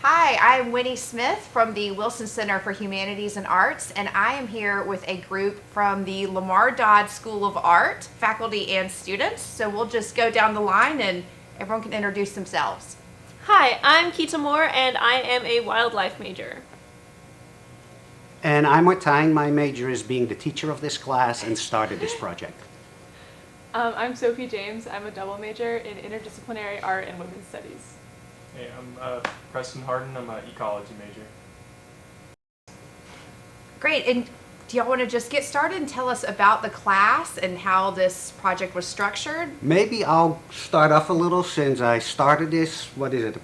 Hi, I'm Winnie Smith from the Willson Center for Humanities and Arts, and I am here with a group from the Lamar Dodd School of Art, faculty and students. So we'll just go down the line and everyone can introduce themselves. Hi, I'm Keita Moore, and I am a wildlife major. And I'm Martijn. My major is being the teacher of this class and started this project. I'm Sophie James. I'm a double major in interdisciplinary art and women's studies. Hey, I'm Preston Harden. I'm an ecology major. Great, and do y'all want to just get started and tell us about the class and how this project was structured? Maybe I'll start off a little since I started this,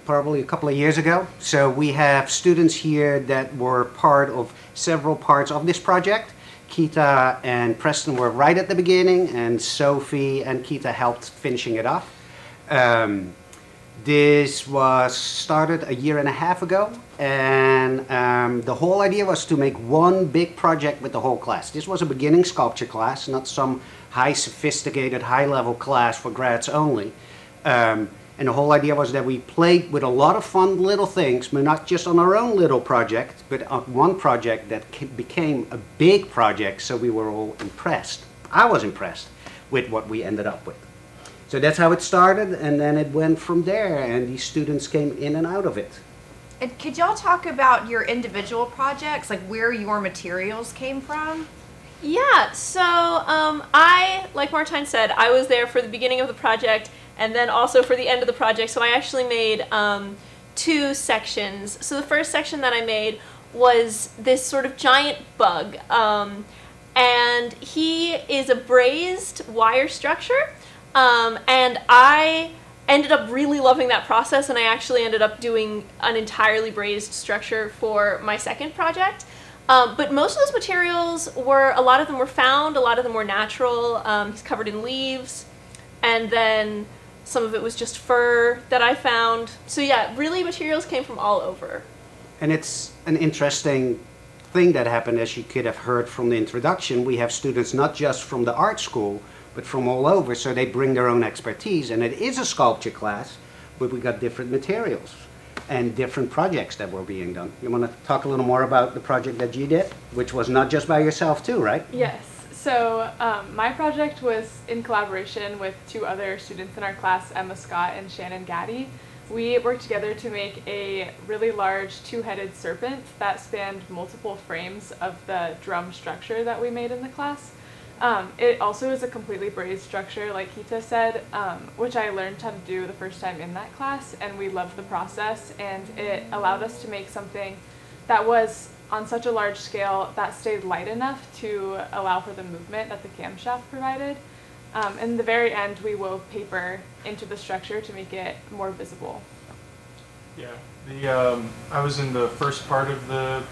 probably a couple of years ago. So we have students here that were part of several parts of this project. Keita and Preston were right at the beginning, and Sophie and Keita helped finishing it off. This was started a year and a half ago, and the whole idea was to make one big project with the whole class. This was a beginning sculpture class, not some high sophisticated, high level class for grads only. And the whole idea was that we played with a lot of fun little things, but not just on our own little project, but on one project that became a big project, so we were all impressed. I was impressed with what we ended up with. So that's how it started, and then it went from there, and these students came in and out of it. And could y'all talk about your individual projects, like where your materials came from? Yeah, so like Martijn said, I was there for the beginning of the project and then also for the end of the project, so I actually made two sections. So the first section that I made was this sort of giant bug, and he is a brazed wire structure. And I ended up really loving that process, and I actually ended up doing an entirely brazed structure for my second project. But most of those materials a lot of them were found, a lot of them were natural. He's covered in leaves, and then some of it was just fur that I found. So yeah, really materials came from all over. And it's an interesting thing that happened, as you could have heard from the introduction. We have students not just from the art school, but from all over, so they bring their own expertise. And it is a sculpture class, but we got different materials and different projects that were being done. You want to talk a little more about the project that you did, which was not just by yourself too, right? Yes. So my project was in collaboration with two other students in our class, Emma Scott and Shannon Gaddy. We worked together to make a really large two-headed serpent that spanned multiple frames of the drum structure that we made in the class. It also is a completely brazed structure, like Keita said, which I learned how to do the first time in that class, and we loved the process, and it allowed us to make something that was on such a large scale that stayed light enough to allow for the movement that the camshaft provided. In the very end, we wove paper into the structure to make it more visible. Yeah, I was in the first part of the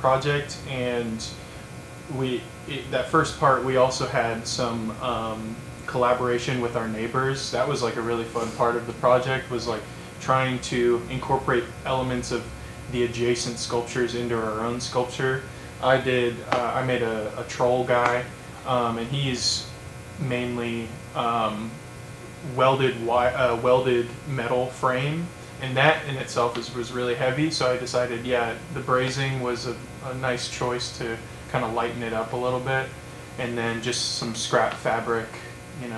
project, and that first part we also had some collaboration with our neighbors. That was like a really fun part of the project, was like trying to incorporate elements of the adjacent sculptures into our own sculpture. I made a troll guy, and he's mainly welded metal frame, and that in itself was really heavy, so I decided, the brazing was a nice choice to kind of lighten it up a little bit, and then just some scrap fabric, and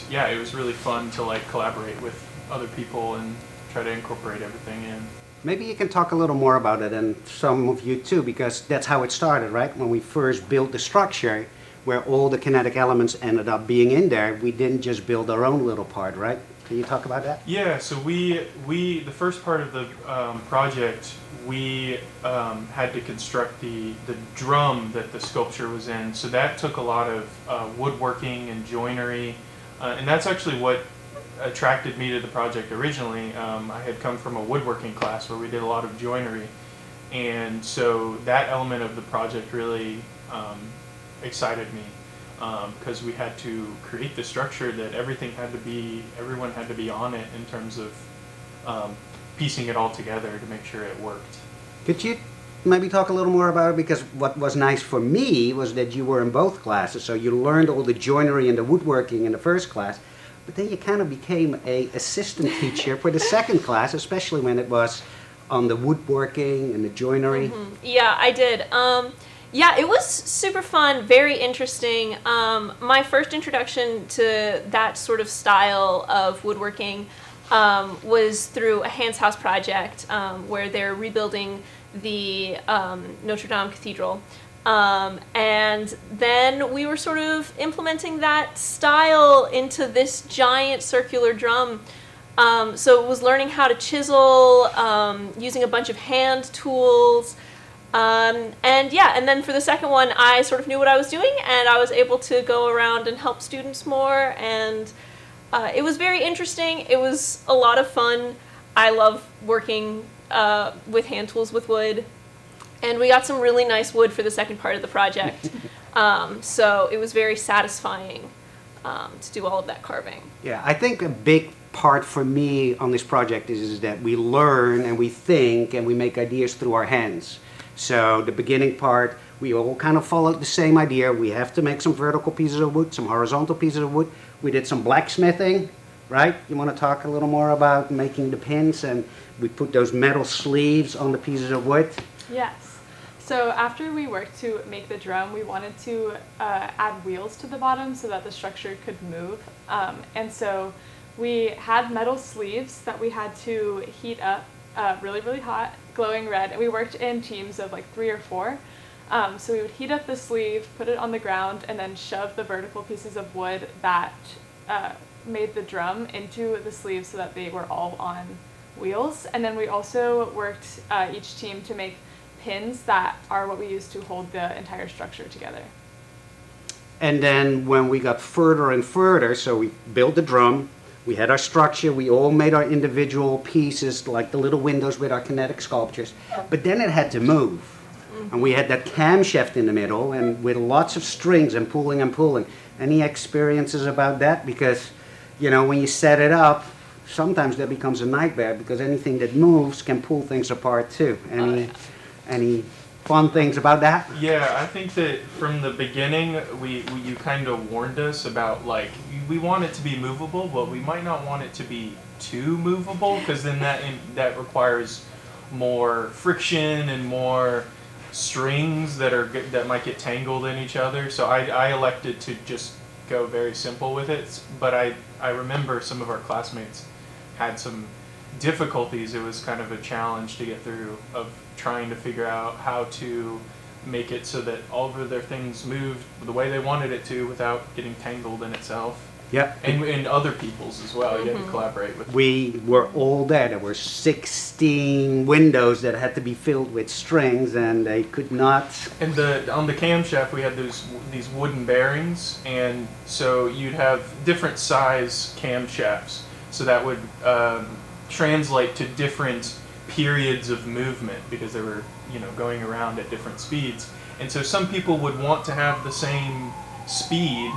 it was really fun to like collaborate with other people and try to incorporate everything in. Maybe you can talk a little more about it, and some of you too, because that's how it started, right? When we first built the structure, where all the kinetic elements ended up being in there, we didn't just build our own little part, right? Can you talk about that? Yeah, so we the first part of the project, we had to construct the drum that the sculpture was in. So that took a lot of woodworking and joinery, and that's actually what attracted me to the project originally. I had come from a woodworking class where we did a lot of joinery, and so that element of the project really excited me, because we had to create the structure that everyone had to be on it in terms of piecing it all together to make sure it worked. Could you maybe talk a little more about it? Because what was nice for me was that you were in both classes, so you learned all the joinery and the woodworking in the first class, but then you kind of became a assistant teacher for the second class, especially when it was on the woodworking and the joinery. Yeah, I did. Yeah, it was super fun, very interesting. My first introduction to that sort of style of woodworking was through a Hands House project where they're rebuilding the Notre Dame Cathedral. And then we were sort of implementing that style into this giant circular drum. So it was learning how to chisel, using a bunch of hand tools. And yeah, and then for the second one, I sort of knew what I was doing, and I was able to go around and help students more, and it was very interesting. It was a lot of fun. I love working with hand tools with wood, and we got some really nice wood for the second part of the project. So it was very satisfying to do all of that carving. Yeah, I think a big part for me on this project is that we learn and we think and we make ideas through our hands. So the beginning part, we all kind of followed the same idea. We have to make some vertical pieces of wood, some horizontal pieces of wood. We did some blacksmithing, right? You want to talk a little more about making the pins, and we put those metal sleeves on the pieces of wood. Yes. So after we worked to make the drum, we wanted to add wheels to the bottom so that the structure could move. And so we had metal sleeves that we had to heat up really, really hot, glowing red, and we worked in teams of like 3 or 4. So we would heat up the sleeve, put it on the ground, and then shove the vertical pieces of wood that made the drum into the sleeves so that they were all on wheels. And then we also worked each team to make pins that are what we use to hold the entire structure together. And then when we got further and further, so we built the drum, we had our structure, we all made our individual pieces, like the little windows with our kinetic sculptures, but then it had to move. And we had that camshaft in the middle, and with lots of strings and pulling and pulling. Any experiences about that? Because, you know, when you set it up, sometimes that becomes a nightmare, because anything that moves can pull things apart too. Any fun things about that? Yeah, I think that from the beginning, you kind of warned us about, like, we want it to be movable, but we might not want it to be too movable, because then that requires more friction and more strings that might get tangled in each other. So I elected to just go very simple with it. But I remember some of our classmates had some difficulties. It was kind of a challenge to get through, of trying to figure out how to make it so that all of their things moved the way they wanted it to without getting tangled in itself. Yep. And other people's as well. You had to collaborate with. We were all there. There were 16 windows that had to be filled with strings, and they could not. And on the camshaft, we had these wooden bearings, and so you'd have different size camshafts. So that would translate to different periods of movement, because they were, going around at different speeds. And so some people would want to have the same speed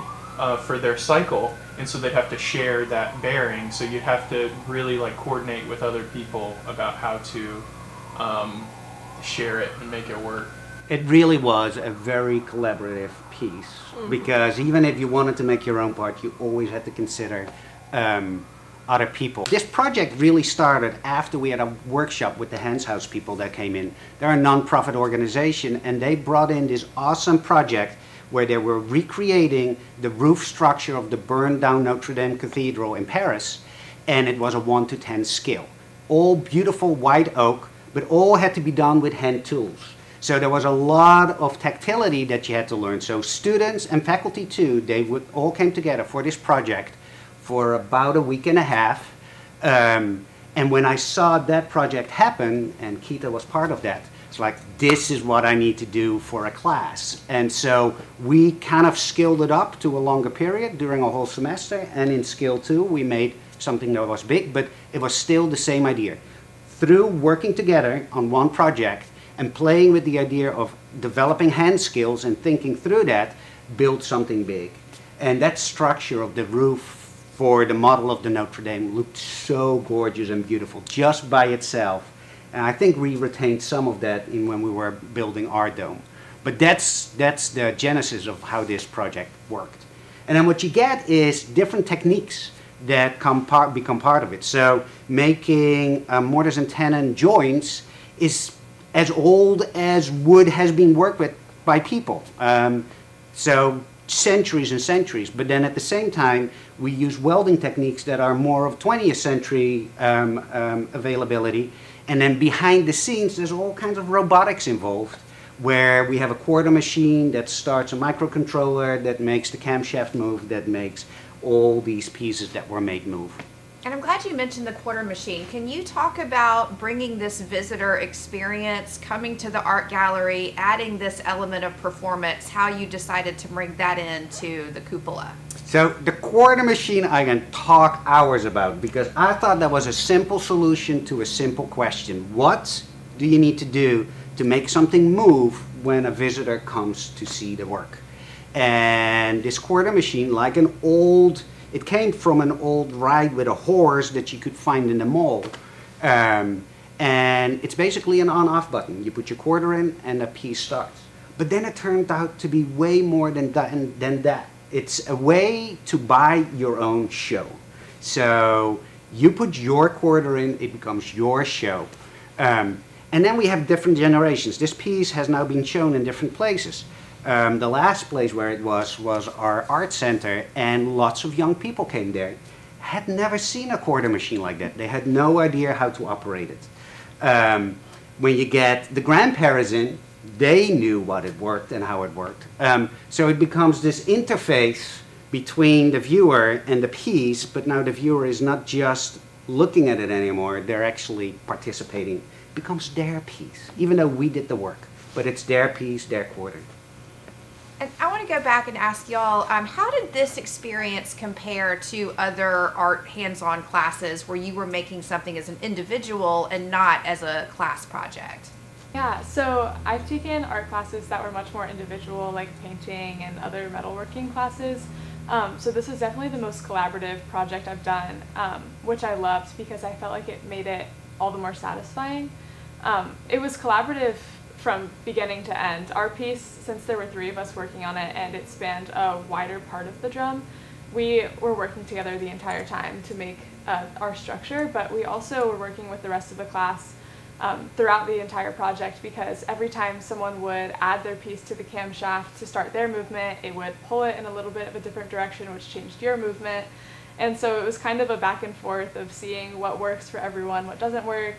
for their cycle, and so they'd have to share that bearing. So you'd have to really coordinate with other people about how to share it and make it work. It really was a very collaborative piece, because even if you wanted to make your own part, you always had to consider other people. This project really started after we had a workshop with the Hands House people that came in. They're a non-profit organization, and they brought in this awesome project where they were recreating the roof structure of the burned down Notre Dame Cathedral in Paris, and it was a 1 to 10 scale. All beautiful white oak, but all had to be done with hand tools. So there was a lot of tactility that you had to learn. So students and faculty too, they would all came together for this project for about a week and a half. And when I saw that project happen, and Keita was part of that, it's like, this is what I need to do for a class. And so we kind of scaled it up to a longer period during a whole semester. And in Skill 2, we made something that was big, but it was still the same idea. Through working together on one project and playing with the idea of developing hand skills and thinking through that, build something big. And that structure of the roof for the model of the Notre Dame looked so gorgeous and beautiful just by itself. And I think we retained some of that in when we were building our dome. But that's the genesis of how this project worked. And then what you get is different techniques. that become part of it. So making mortars and tenon joints is as old as wood has been worked with by people. So centuries and centuries. But then at the same time, we use welding techniques that are more of 20th century availability. And then behind the scenes, there's all kinds of robotics involved, where we have a quarter machine that starts a microcontroller that makes the camshaft move, that makes all these pieces that were made move. And I'm glad you mentioned the quarter machine. Can you talk about bringing this visitor experience, coming to the art gallery, adding this element of performance, how you decided to bring that into the cupola? So the quarter machine I can talk hours about, because I thought that was a simple solution to a simple question. What do you need to do to make something move when a visitor comes to see the work? And this quarter machine, like it came from an old ride with a horse that you could find in the mall. And it's basically an on-off button. You put your quarter in and the piece starts. But then it turned out to be way more than that. It's a way to buy your own show. So you put your quarter in, it becomes your show. And then we have different generations. This piece has now been shown in different places. The last place where it was our art center, and lots of young people came there. Had never seen a quarter machine like that. They had no idea how to operate it. When you get the grandparents in, they knew what it worked and how it worked. So it becomes this interface between the viewer and the piece, but now the viewer is not just looking at it anymore, they're actually participating. It becomes their piece, even though we did the work, but it's their piece, their quarter. And I want to go back and ask y'all, how did this experience compare to other art hands-on classes where you were making something as an individual and not as a class project? Yeah, so I've taken art classes that were much more individual, like painting and other metalworking classes. So this is definitely the most collaborative project I've done, which I loved because I felt like it made it all the more satisfying. It was collaborative from beginning to end. Our piece, since there were 3 of us working on it and it spanned a wider part of the drum, we were working together the entire time to make our structure, but we also were working with the rest of the class throughout the entire project, because every time someone would add their piece to the camshaft to start their movement, it would pull it in a little bit of a different direction, which changed your movement. And so it was kind of a back and forth of seeing what works for everyone, what doesn't work,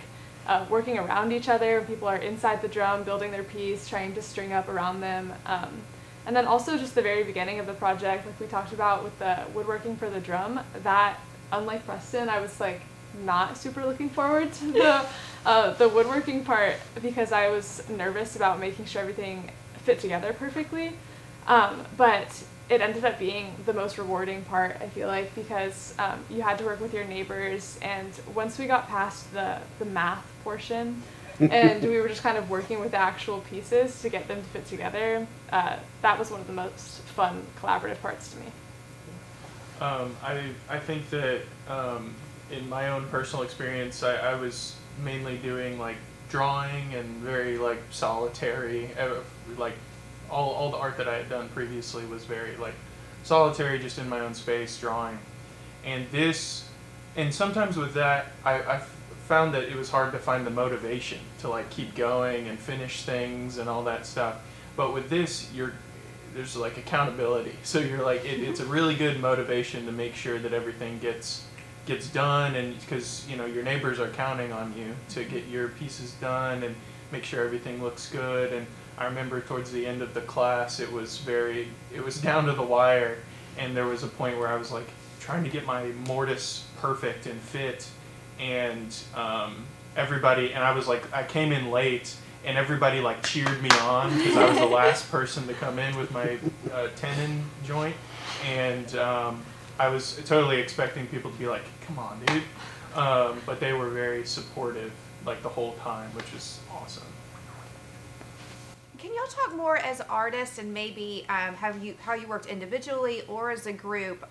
working around each other. People are inside the drum, building their piece, trying to string up around them. And then also just the very beginning of the project, like we talked about with the woodworking for the drum, that, unlike Preston, I was like not super looking forward to the woodworking part because I was nervous about making sure everything fit together perfectly. But it ended up being the most rewarding part, I feel like, because you had to work with your neighbors, and once we got past the math portion and we were just kind of working with the actual pieces to get them to fit together, that was one of the most fun collaborative parts to me. I think that in my own personal experience, I was mainly doing like drawing and very like solitary, like all the art that I had done previously was very like solitary, just in my own space drawing. And sometimes with that, I found that it was hard to find the motivation to like keep going and finish things and all that stuff. But with this, there's like accountability. So you're like, it's a really good motivation to make sure that everything gets done, and because your neighbors are counting on you to get your pieces done and make sure everything looks good. And I remember towards the end of the class, it was down to the wire, and there was a point where I was like trying to get my mortise perfect and fit, and I came in late, and everybody like cheered me on because I was the last person to come in with my tenon joint, and I was totally expecting people to be like, "Come on, dude," but they were very supportive like the whole time, which is awesome. Can y'all talk more as artists and maybe how you worked individually or as a group?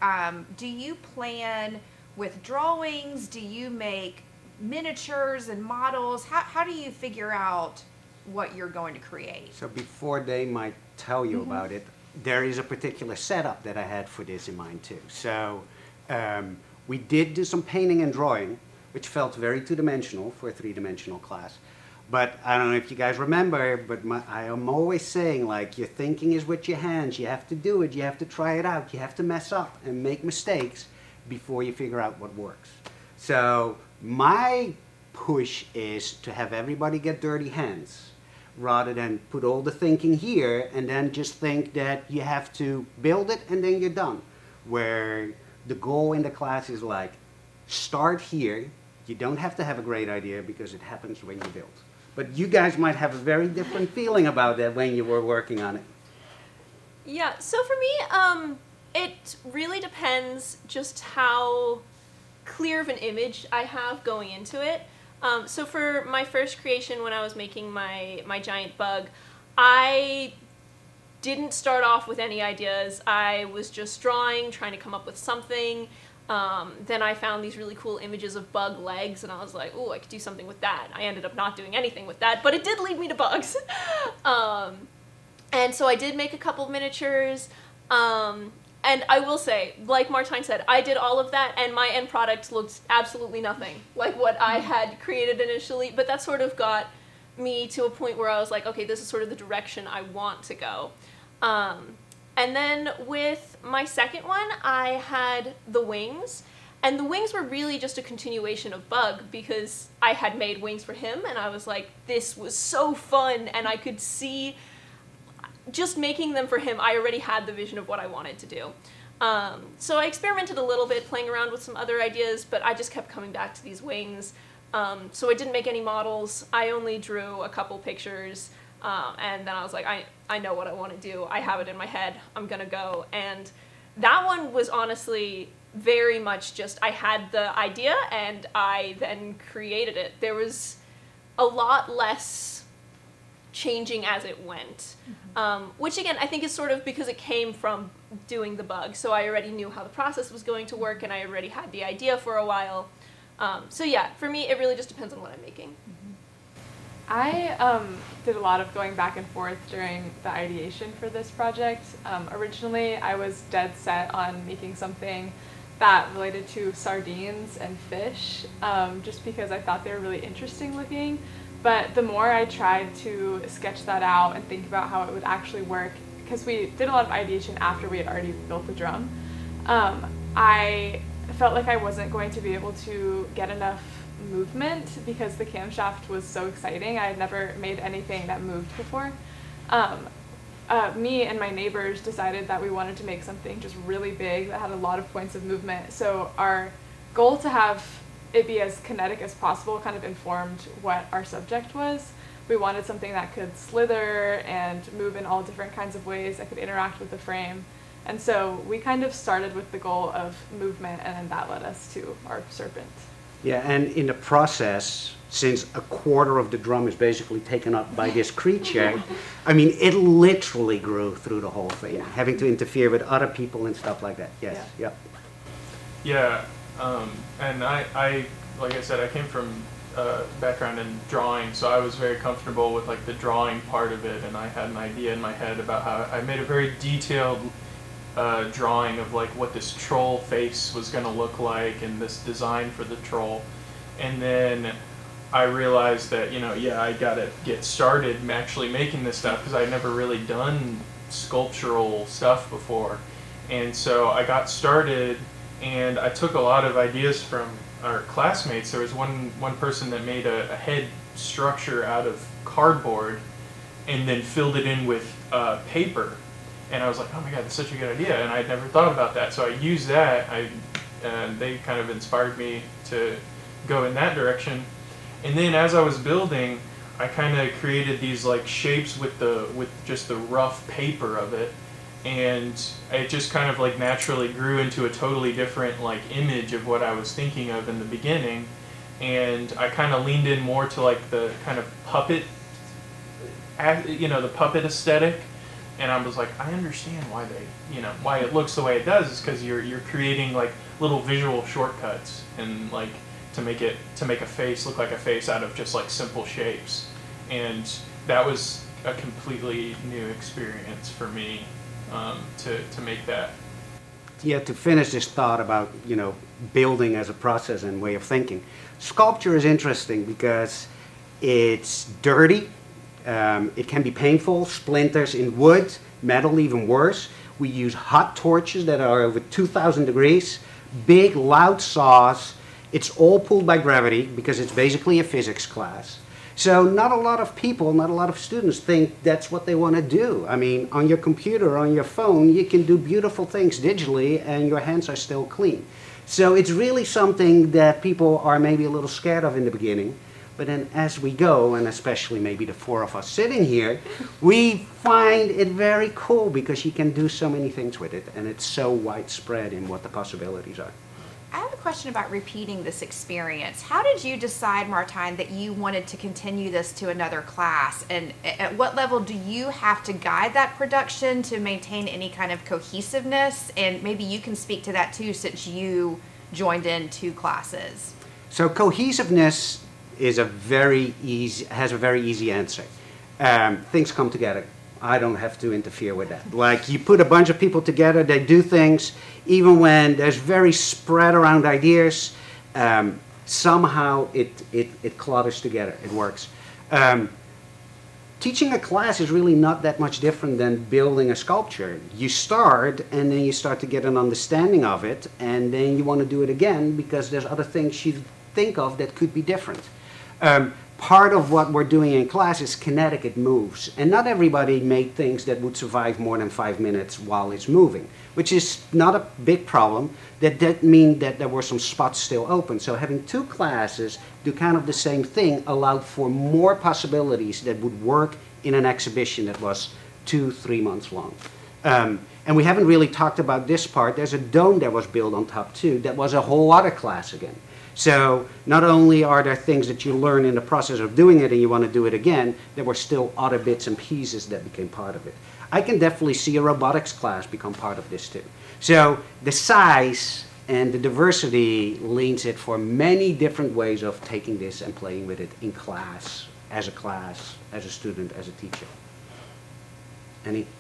Do you plan with drawings? Do you make miniatures and models? How do you figure out what you're going to create? So before they might tell you about it, there is a particular setup that I had for this in mind too. So We did do some painting and drawing, which felt very two-dimensional for a three-dimensional class. But I don't know if you guys remember, but I am always saying, like, your thinking is with your hands. You have to do it. You have to try it out. You have to mess up and make mistakes before you figure out what works. So my push is to have everybody get dirty hands rather than put all the thinking here and then just think that you have to build it and then you're done. Where the goal in the class is like, start here. You don't have to have a great idea because it happens when you build. But you guys might have a very different feeling about that when you were working on it. Yeah, so for me, it really depends just how clear of an image I have going into it. So for my first creation when I was making my giant bug, I didn't start off with any ideas. I was just drawing, trying to come up with something. Then I found these really cool images of bug legs, and I was like, "Ooh, I could do something with that." I ended up not doing anything with that, but it did lead me to bugs. And so I did make a couple of miniatures. And I will say, like Martijn said, I did all of that, and my end product looked absolutely nothing like what I had created initially. But that sort of got me to a point where I was like, okay, this is sort of the direction I want to go. And then with my second one, I had the wings. And the wings were really just a continuation of Bug because I had made wings for him, and I was like, this was so fun, and I could see just making them for him, I already had the vision of what I wanted to do. So I experimented a little bit, playing around with some other ideas, but I just kept coming back to these wings. So I didn't make any models. I only drew a couple pictures, and then I was like, I know what I want to do. I have it in my head. I'm going to go. And that one was honestly very much just, I had the idea, and I then created it. There was a lot less changing as it went, which again I think is sort of because it came from doing the Bug, so I already knew how the process was going to work and I already had the idea for a while. So yeah, for me it really just depends on what I'm making. I did a lot of going back and forth during the ideation for this project. Originally I was dead set on making something that related to sardines and fish, just because I thought they were really interesting looking. But the more I tried to sketch that out and think about how it would actually work, because we did a lot of ideation after we had already built the drum, I felt like I wasn't going to be able to get enough movement because the camshaft was so exciting. I had never made anything that moved before. Me and my neighbors decided that we wanted to make something just really big that had a lot of points of movement. So our goal to have it be as kinetic as possible kind of informed what our subject was. We wanted something that could slither and move in all different kinds of ways, that could interact with the frame. And so we kind of started with the goal of movement, and then that led us to our serpent. Yeah, and in the process, since a quarter of the drum is basically taken up by this creature, I mean, it literally grew through the whole thing, having to interfere with other people and stuff like that. Yes, yeah. Yeah, and I, like I said, I came from background in drawing, so I was very comfortable with like the drawing part of it, and I had an idea in my head about how I made a very detailed drawing of like what this troll face was going to look like and this design for the troll. And then I realized that, I got to get started actually making this stuff because I'd never really done sculptural stuff before. And so I got started, and I took a lot of ideas from our classmates. There was one person that made a head structure out of cardboard and then filled it in with paper. And I was like, oh my God, that's such a good idea. And I'd never thought about that. So I used that. They kind of inspired me to go in that direction. And then as I was building, I kind of created these like shapes with just the rough paper of it. And it just kind of like naturally grew into a totally different like image of what I was thinking of in the beginning. And I kind of leaned in more to like the kind of puppet, the puppet aesthetic. And I was like, I understand why why it looks the way it does is because you're creating like little visual shortcuts and like to make a face look like a face out of just like simple shapes. And that was a completely new experience for me to make that. to finish this thought about, building as a process and way of thinking. Sculpture is interesting because it's dirty. It can be painful, splinters in wood, metal even worse. We use hot torches that are over 2,000 degrees, big loud saws. It's all pulled by gravity because it's basically a physics class. So not a lot of people, not a lot of students think that's what they want to do. I mean, on your computer, on your phone, you can do beautiful things digitally and your hands are still clean. So it's really something that people are maybe a little scared of in the beginning. But then as we go, and especially maybe the four of us sitting here, we find it very cool because you can do so many things with it, and it's so widespread in what the possibilities are. I have a question about repeating this experience. How did you decide, Martijn, that you wanted to continue this to another class? And at what level do you have to guide that production to maintain any kind of cohesiveness? And maybe you can speak to that too, since you joined in 2 classes. So cohesiveness has a very easy answer. Things come together. I don't have to interfere with that. Like, you put a bunch of people together, they do things, even when there's very spread around ideas, somehow it clutters together, it works. Teaching a class is really not that much different than building a sculpture. You start, and then you start to get an understanding of it, and then you want to do it again because there's other things you think of that could be different. Part of what we're doing in class is kinetic, it moves. And not everybody made things that would survive more than 5 minutes while it's moving, which is not a big problem. That didn't mean that there were some spots still open. So having 2 classes do kind of the same thing allowed for more possibilities that would work in an exhibition that was 2-3 months long. And we haven't really talked about this part. There's a dome that was built on top too that was a whole other class again. So not only are there things that you learn in the process of doing it and you want to do it again, there were still other bits and pieces that became part of it. I can definitely see a robotics class become part of this too. So the size and the diversity leans it for many different ways of taking this and playing with it in class, as a student, as a teacher.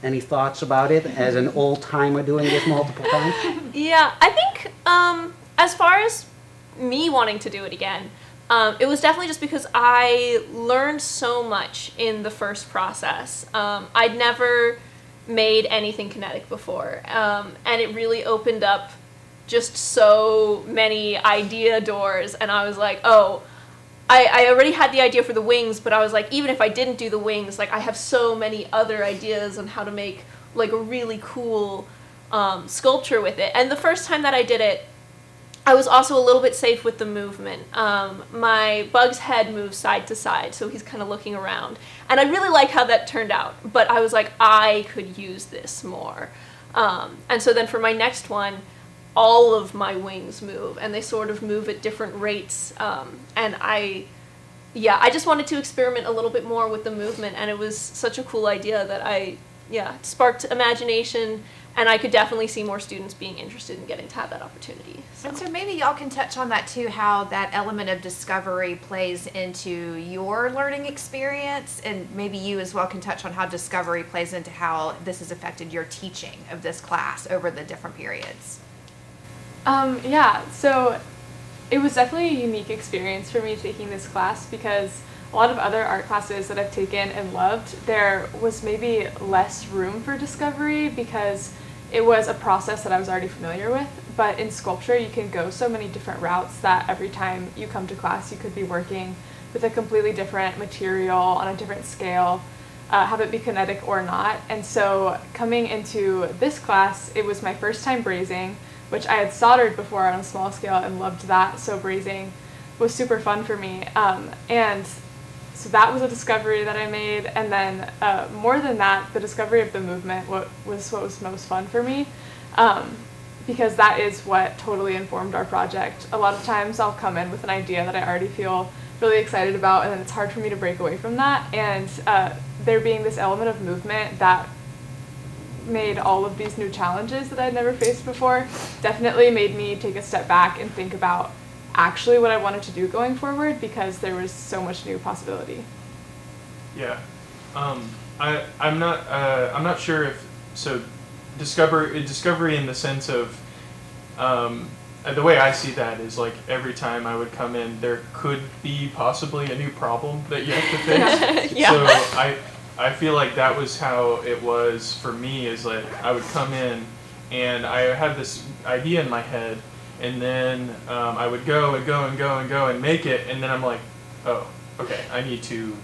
Any thoughts about it as an old-timer doing this multiple times? Yeah, I think as far as me wanting to do it again, it was definitely just because I learned so much in the first process. I'd never made anything kinetic before, and it really opened up just so many idea doors, and I was like, oh, I already had the idea for the wings, but I was like, even if I didn't do the wings, like, I have so many other ideas on how to make like a really cool sculpture with it. And the first time that I did it, I was also a little bit safe with the movement. My bug's head moves side to side, so he's kind of looking around. And I really like how that turned out, but I was like, I could use this more. And so then for my next one, all of my wings move, and they sort of move at different rates. And I just wanted to experiment a little bit more with the movement, and it was such a cool idea that it sparked imagination. And I could definitely see more students being interested in getting to have that opportunity. And so maybe y'all can touch on that too, how that element of discovery plays into your learning experience, and maybe you as well can touch on how discovery plays into how this has affected your teaching of this class over the different periods. So it was definitely a unique experience for me taking this class because a lot of other art classes that I've taken and loved, there was maybe less room for discovery because it was a process that I was already familiar with. But in sculpture, you can go so many different routes that every time you come to class, you could be working with a completely different material on a different scale, have it be kinetic or not. And so coming into this class, it was my first time brazing, which I had soldered before on a small scale and loved that. So brazing was super fun for me. And so that was a discovery that I made, and then more than that, the discovery of the movement was most fun for me, because that is what totally informed our project. A lot of times I'll come in with an idea that I already feel really excited about, and then it's hard for me to break away from that, and there being this element of movement that made all of these new challenges that I'd never faced before definitely made me take a step back and think about actually what I wanted to do going forward, because there was so much new possibility. Yeah, I'm not sure if so. Discovery in the sense of the way I see that is like every time I would come in, there could be possibly a new problem that you have to fix. Yeah. So I feel like that was how it was for me, is like I would come in and I had this idea in my head, and then I would go and go and go and go and make it, and then I'm like, oh, okay, I need to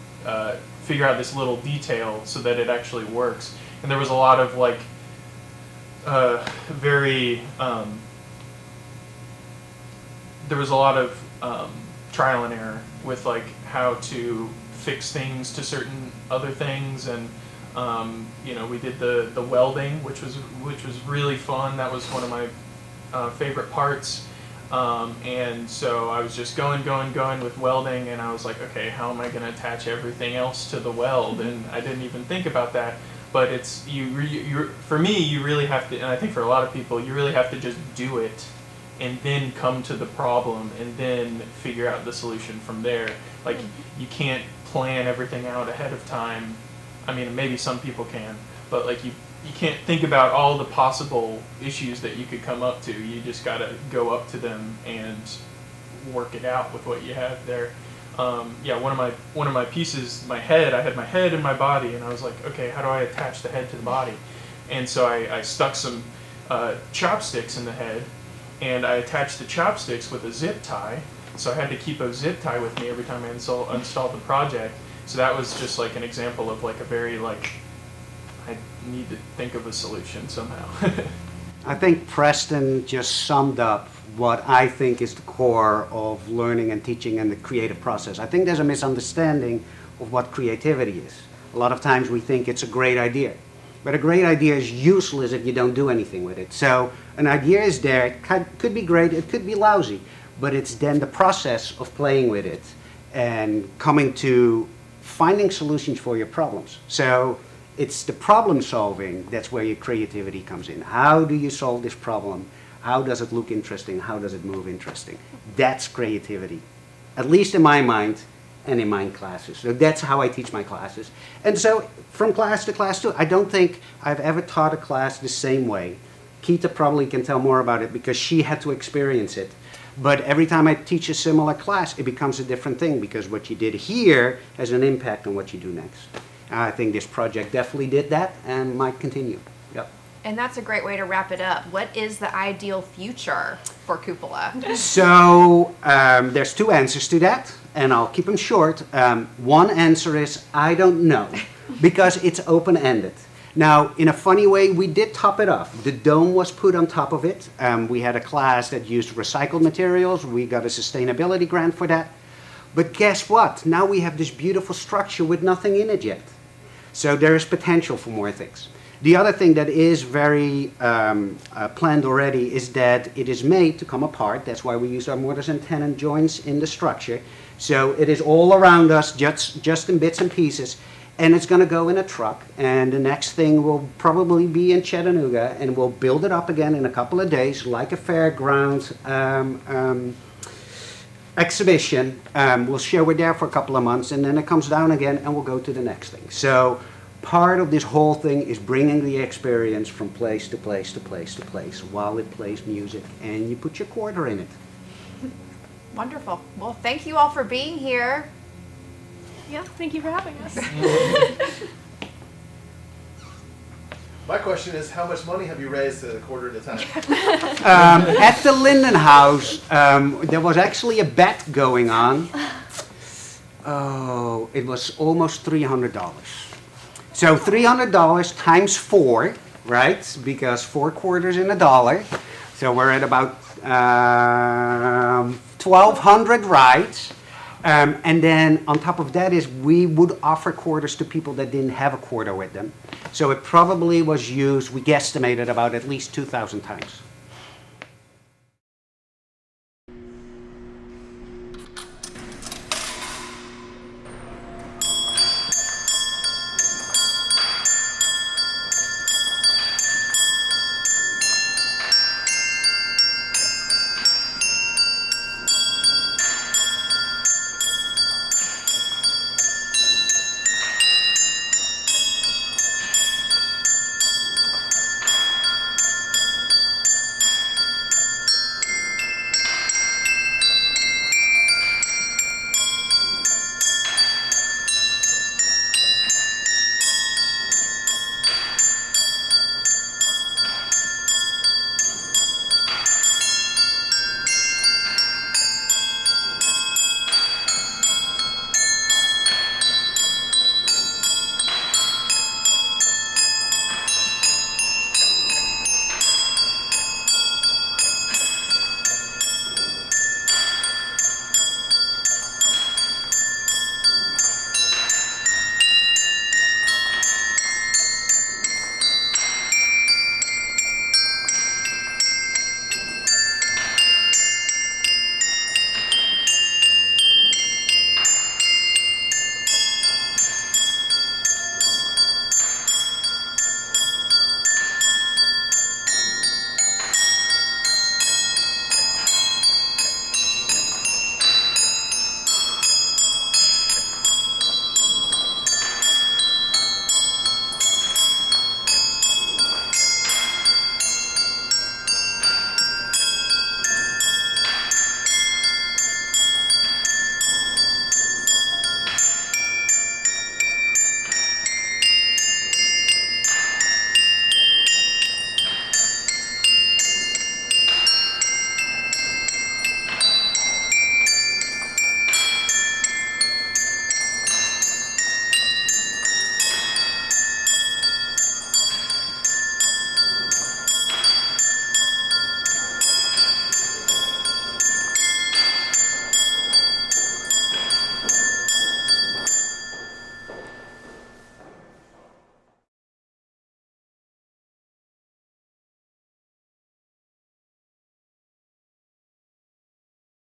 figure out this little detail so that it actually works. And there was a lot of like there was a lot of trial and error with like how to fix things to certain other things, and we did the welding, which was really fun. That was one of my favorite parts, and so I was just going with welding, and I was like, okay, how am I going to attach everything else to the weld? And I didn't even think about that. But it's for me, you really have to, and I think for a lot of people, you really have to just do it, and then come to the problem, and then figure out the solution from there. Like, you can't plan everything out ahead of time. I mean, maybe some people can, but like you can't think about all the possible issues that you could come up to. You just gotta go up to them and work it out with what you have there. One of my pieces, my head, I had my head and my body, and I was like, okay, how do I attach the head to the body? And so I stuck some chopsticks in the head, and I attached the chopsticks with a zip tie. So I had to keep a zip tie with me every time I installed the project. So that was just like an example of like a very like, I need to think of a solution somehow. I think Preston just summed up what I think is the core of learning and teaching and the creative process. I think there's a misunderstanding of what creativity is. A lot of times we think it's a great idea, but a great idea is useless if you don't do anything with it. So an idea is there, it could be great, it could be lousy, but it's then the process of playing with it and coming to finding solutions for your problems. So it's the problem solving that's where your creativity comes in. How do you solve this problem? How does it look interesting? How does it move interesting? That's creativity, at least in my mind and in my classes. So that's how I teach my classes. And so from class to class too, I don't think I've ever taught a class the same way. Keita probably can tell more about it because she had to experience it. But every time I teach a similar class, it becomes a different thing because what you did here has an impact on what you do next. I think this project definitely did that and might continue. Yep. And that's a great way to wrap it up. What is the ideal future for Cupola? So there's two answers to that, and I'll keep them short. One answer is I don't know, because it's open-ended. Now, in a funny way, we did top it off. The dome was put on top of it. We had a class that used recycled materials. We got a sustainability grant for that. But guess what? Now we have this beautiful structure with nothing in it yet. So there is potential for more things. The other thing that is very planned already is that it is made to come apart. That's why we use our mortise and tenon joints in the structure. So it is all around us, just in bits and pieces. And it's going to go in a truck. And the next thing will probably be in Chattanooga. And we'll build it up again in a couple of days, like a fairground exhibition. We'll show it there for a couple of months. And then it comes down again, and we'll go to the next thing. So part of this whole thing is bringing the experience from place to place to place to place while it plays music, and you put your quarter in it. Wonderful. Well, thank you all for being here. Yeah, thank you for having us. My question is, how much money have you raised a quarter at a time? At the Lyndon House, there was actually a bet going on. Oh, it was almost $300. So $300 times 4, right? Because 4 quarters in $1. So we're at about 1,200 rides. And then on top of that is we would offer quarters to people that didn't have a quarter with them. So it probably was used, we guesstimated, about at least 2,000 times.